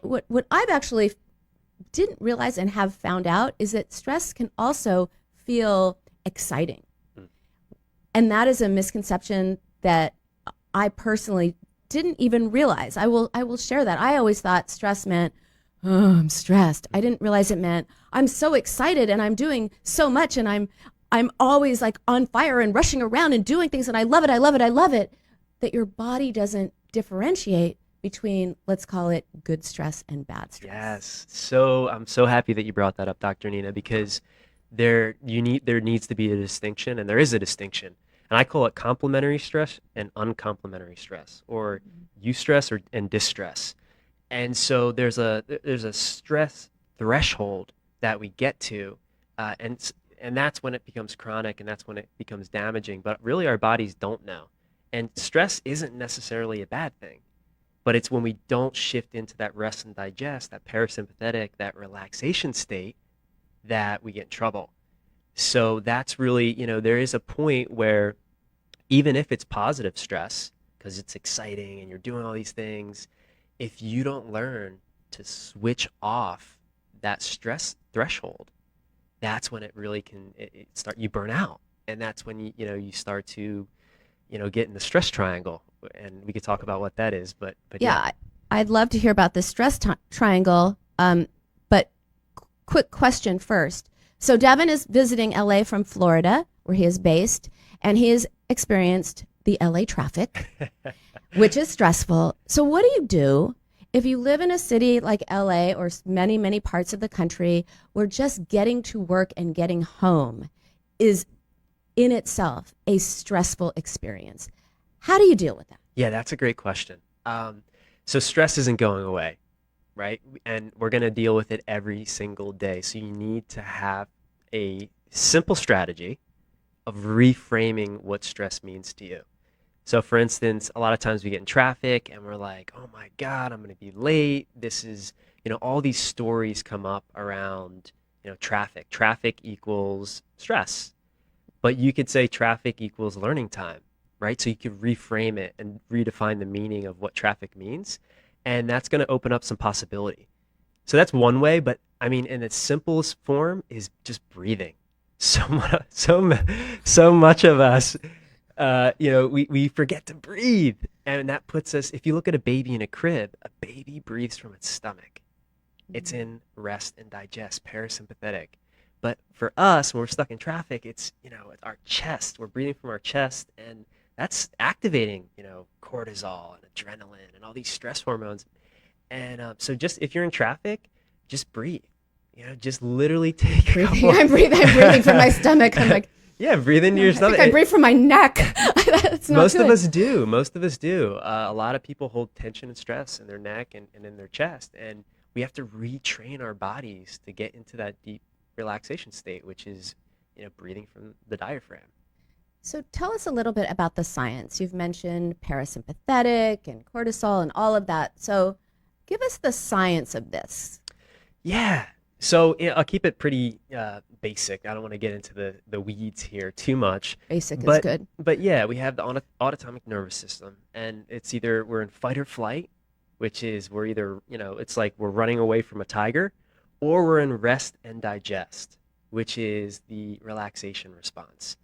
what I've actually didn't realize and have found out is that stress can also feel exciting. And that is a misconception that I personally didn't even realize. I will share that. I always thought stress meant, oh, I'm stressed. I didn't realize it meant I'm so excited and I'm doing so much and I'm always like on fire and rushing around and doing things and I love it, I love it, I love it. That your body doesn't differentiate between, let's call it, good stress and bad stress. Yes. So I'm so happy that you brought that up, Dr. Nina, because there needs to be a distinction, and there is a distinction. And I call it complementary stress and uncomplimentary stress, or eustress and distress. And so there's a stress threshold that we get to, and that's when it becomes chronic, and that's when it becomes damaging. But really, our bodies don't know. And stress isn't necessarily a bad thing, but it's when we don't shift into that rest and digest, that parasympathetic, that relaxation state, that we get in trouble. So that's really, there is a point where even if it's positive stress, because it's exciting and you're doing all these things, if you don't learn to switch off that stress threshold, that's when it really can you burn out. And that's when you start to get in the stress triangle, and we could talk about what that is. But Yeah, I'd love to hear about the stress triangle. But quick question first. So Devin is visiting LA from Florida, where he is based, and he has experienced the LA traffic, which is stressful. So what do if you live in a city like LA or many, many parts of the country where just getting to work and getting home is in itself a stressful experience? How do you deal with that? Yeah, that's a great question. So stress isn't going away, right? And we're going to deal with it every single day. So you need to have a simple strategy of reframing what stress means to you. So for instance, a lot of times we get in traffic and we're like, oh my God, I'm going to be late. This is, all these stories come up around, traffic. Traffic equals stress. But you could say traffic equals learning time, right? So you could reframe it and redefine the meaning of what traffic means. And that's going to open up some possibility. So that's one way, but I mean, in its simplest form is just breathing. So much of us, we forget to breathe. And that puts us, if you look at a baby in a crib, a baby breathes from its stomach. It's in rest and digest, parasympathetic. But for us, when we're stuck in traffic, it's our chest. We're breathing from our chest, and that's activating, cortisol and adrenaline and all these stress hormones. And so just if you're in traffic, just breathe. Just literally take a couple. I'm breathing from my stomach. I'm like, yeah, breathe into your stomach. I think I breathe from my neck. That's not Most good. of us do. Most of us do. A lot of people hold tension and stress in their neck and in their chest, and we have to retrain our bodies to get into that deep relaxation state, which is breathing from the diaphragm. So tell us a little bit about the science. You've mentioned parasympathetic and cortisol and all of that. So give us the science of this. Yeah. So I'll keep it pretty basic. I don't want to get into the weeds here too much. Basic is good. But yeah, we have the autonomic nervous system, and it's either we're in fight or flight, which is we're either, it's like we're running away from a tiger, or we're in rest and digest, which is the relaxation response.